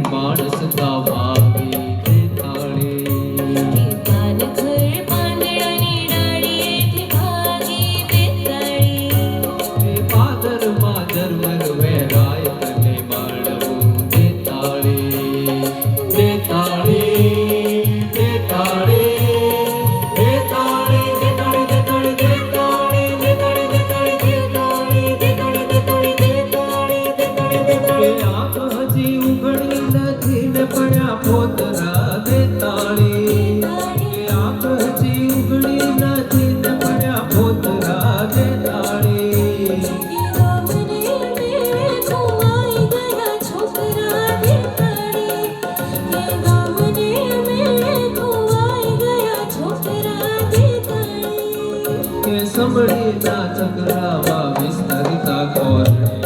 मानस का भावी ताळे पान घर पांदळानी डाळीएथे भागी बेताळी पादर मादर मनवे रायतने माळवू देताळे देताळे देताळे देताळे देताळे देताळे देताळे देताळे देताळे देताळे देताळे देताळे देताळे देताळे देताळे आंख हजी उघडी નથી ને પડ્યા પોતરા દેતાળી આંખ હજી ઉઘડી નથી ને પડ્યા પોતરા દેતાળી કે સંભળી ના ચકરાવા વિસ્તરતા કોરડે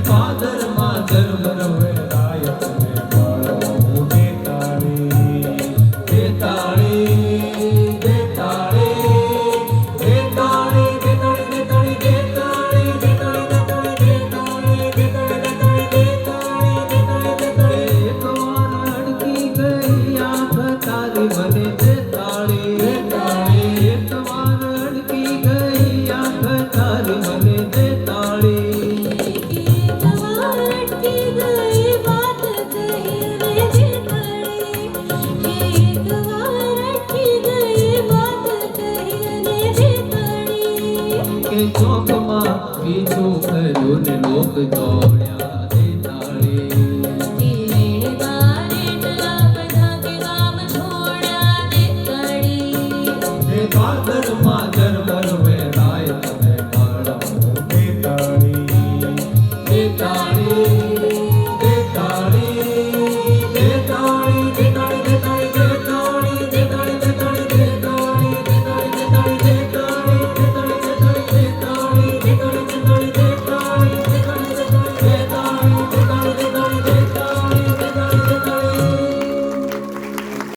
પાદર માં જન્મ રાયત ને માળવું દેતાળી દેતાળી દેતાળી દેતાળી દેતાળી દેતાળી દેતાળી દેતાળી દેતાળી દેતાળી દેતાળી દેતાળી એક વાર અડકી ગઈ આંખ તારી મને દેતાળી દેતાળી એક વાર અડકી ગઈ આંખ તારી મને દેતાળી ચોકમાં પીછું કર્યું ને લોક દોડ્યા